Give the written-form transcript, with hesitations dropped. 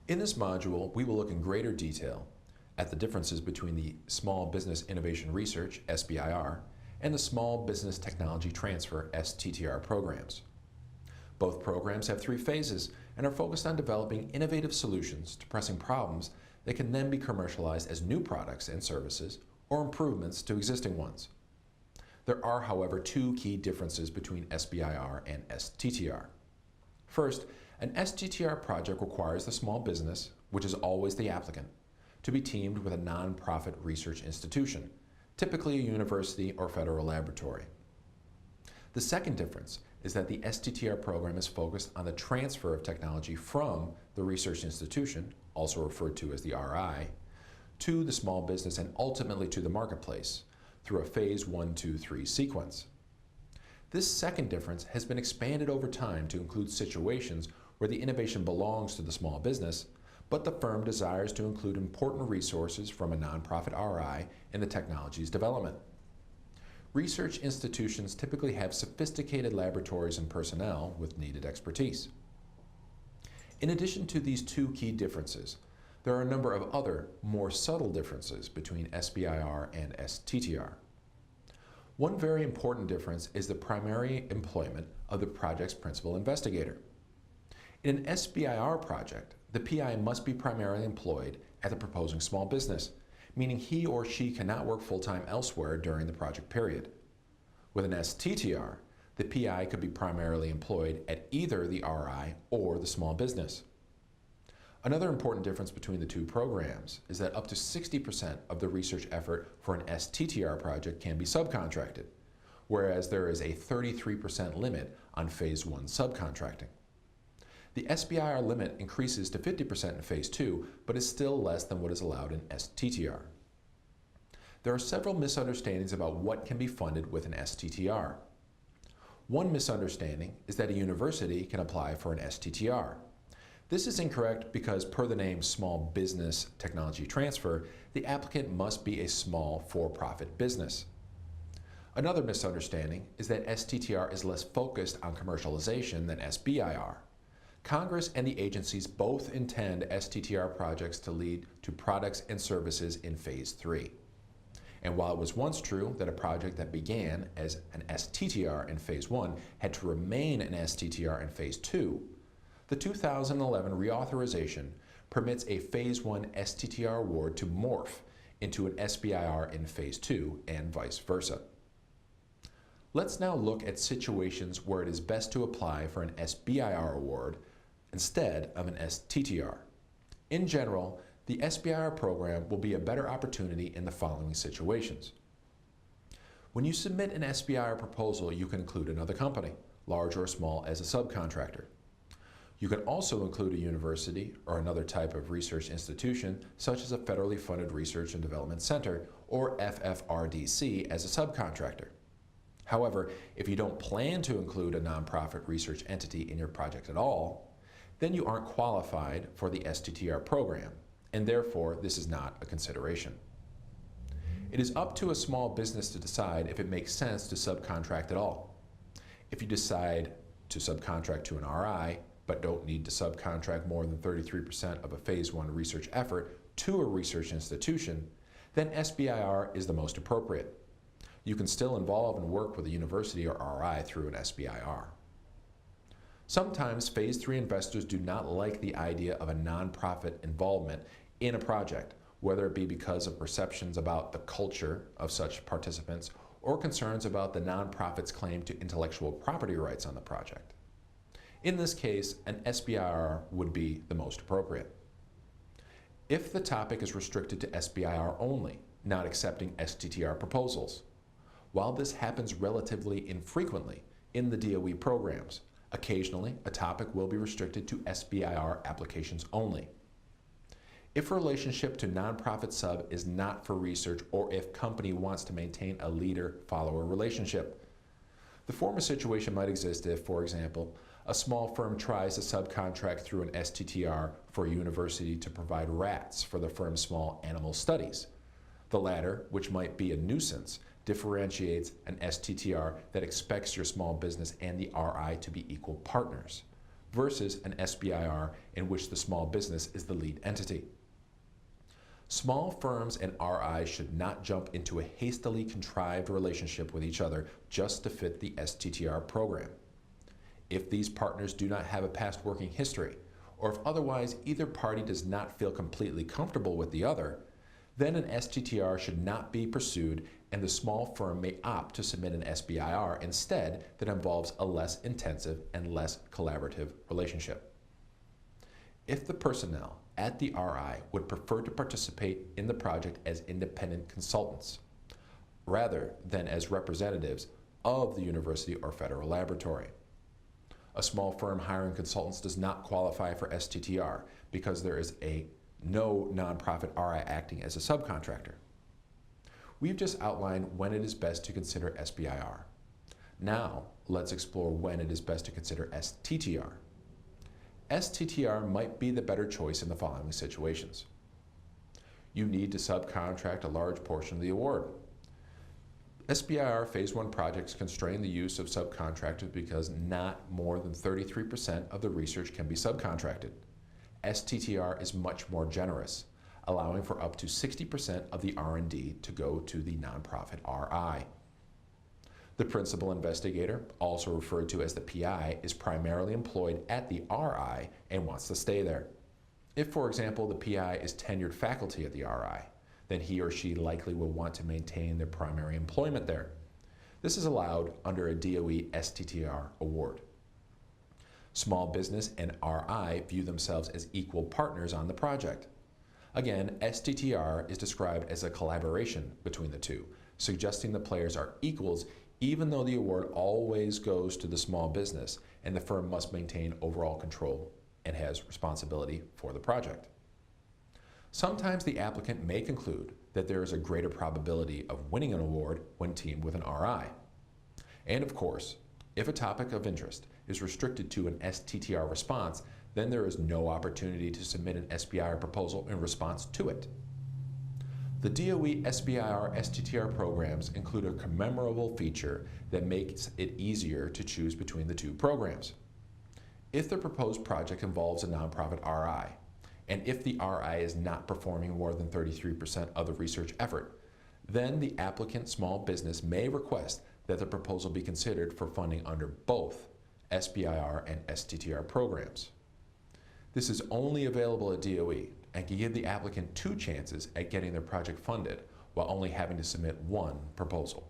In this module, we will look in greater detail at the differences between the Small Business Innovation Research, SBIR, and the Small Business Technology Transfer, STTR programs. Both programs have 3 phases and are focused on developing innovative solutions to pressing problems that can then be commercialized as new products and services or improvements to existing ones. There are, however, 2 key differences between SBIR and STTR. First, an STTR project requires the small business, which is always the applicant, to be teamed with a nonprofit research institution, typically a university or federal laboratory. The second difference is that the STTR program is focused on the transfer of technology from the research institution, also referred to as the RI, to the small business and ultimately to the marketplace through a phase 1, 2, 3 sequence. This second difference has been expanded over time to include situations where the innovation belongs to the small business, but the firm desires to include important resources from a nonprofit RI in the technology's development. Research institutions typically have sophisticated laboratories and personnel with needed expertise. In addition to these 2 key differences, there are a number of other, more subtle differences between SBIR and STTR. One very important difference is the primary employment of the project's principal investigator. In an SBIR project, the PI must be primarily employed at the proposing small business, meaning he or she cannot work full-time elsewhere during the project period. With an STTR, the PI could be primarily employed at either the RI or the small business. Another important difference between the 2 programs is that up to 60% of the research effort for an STTR project can be subcontracted, whereas there is a 33% limit on phase 1 subcontracting. The SBIR limit increases to 50% in phase 2, but is still less than what is allowed in STTR. There are several misunderstandings about what can be funded with an STTR. One misunderstanding is that a university can apply for an STTR. This is incorrect because, per the name Small Business Technology Transfer, the applicant must be a small for-profit business. Another misunderstanding is that STTR is less focused on commercialization than SBIR. Congress and the agencies both intend STTR projects to lead to products and services in phase 3. And while it was once true that a project that began as an STTR in phase 1 had to remain an STTR in phase 2, the 2011 reauthorization permits a phase 1 STTR award to morph into an SBIR in phase 2 and vice versa. Let's now look at situations where it is best to apply for an SBIR award instead of an STTR. In general, the SBIR program will be a better opportunity in the following situations. When you submit an SBIR proposal, you can include another company, large or small, as a subcontractor. You can also include a university or another type of research institution, such as a federally funded research and development center, or FFRDC, as a subcontractor. However, if you don't plan to include a nonprofit research entity in your project at all, then you aren't qualified for the STTR program, and therefore this is not a consideration. It is up to a small business to decide if it makes sense to subcontract at all. If you decide to subcontract to an RI, but don't need to subcontract more than 33% of a phase 1 research effort to a research institution, then SBIR is the most appropriate. You can still involve and work with a university or RI through an SBIR. Sometimes phase 3 investors do not like the idea of a nonprofit involvement in a project, whether it be because of perceptions about the culture of such participants or concerns about the nonprofit's claim to intellectual property rights on the project. In this case, an SBIR would be the most appropriate. If the topic is restricted to SBIR only, not accepting STTR proposals, while this happens relatively infrequently in the DOE programs, occasionally a topic will be restricted to SBIR applications only. If relationship to nonprofit sub is not for research, or if company wants to maintain a leader-follower relationship. The former situation might exist if, for example, a small firm tries to subcontract through an STTR for a university to provide rats for the firm's small animal studies. The latter, which might be a nuisance, differentiates an STTR that expects your small business and the RI to be equal partners, versus an SBIR in which the small business is the lead entity. Small firms and RIs should not jump into a hastily contrived relationship with each other just to fit the STTR program. If these partners do not have a past working history, or if otherwise either party does not feel completely comfortable with the other, then an STTR should not be pursued and the small firm may opt to submit an SBIR instead that involves a less intensive and less collaborative relationship. If the personnel at the RI would prefer to participate in the project as independent consultants, rather than as representatives of the university or federal laboratory. A small firm hiring consultants does not qualify for STTR because there is no nonprofit RI acting as a subcontractor. We've just outlined when it is best to consider SBIR. Now, let's explore when it is best to consider STTR. STTR might be the better choice in the following situations. You need to subcontract a large portion of the award. SBIR Phase 1 projects constrain the use of subcontractors because not more than 33% of the research can be subcontracted. STTR is much more generous, allowing for up to 60% of the R&D to go to the nonprofit RI. The principal investigator, also referred to as the PI, is primarily employed at the RI and wants to stay there. If, for example, the PI is tenured faculty at the RI, then he or she likely will want to maintain their primary employment there. This is allowed under a DOE STTR award. Small business and RI view themselves as equal partners on the project. Again, STTR is described as a collaboration between the two, suggesting the players are equals even though the award always goes to the small business and the firm must maintain overall control and has responsibility for the project. Sometimes the applicant may conclude that there is a greater probability of winning an award when teamed with an RI. And of course, if a topic of interest is restricted to an STTR response, then there is no opportunity to submit an SBIR proposal in response to it. The DOE SBIR STTR programs include a commemorable feature that makes it easier to choose between the two programs. If the proposed project involves a nonprofit RI, and if the RI is not performing more than 33% of the research effort, then the applicant small business may request that the proposal be considered for funding under both SBIR and STTR programs. This is only available at DOE and can give the applicant two chances at getting their project funded while only having to submit one proposal.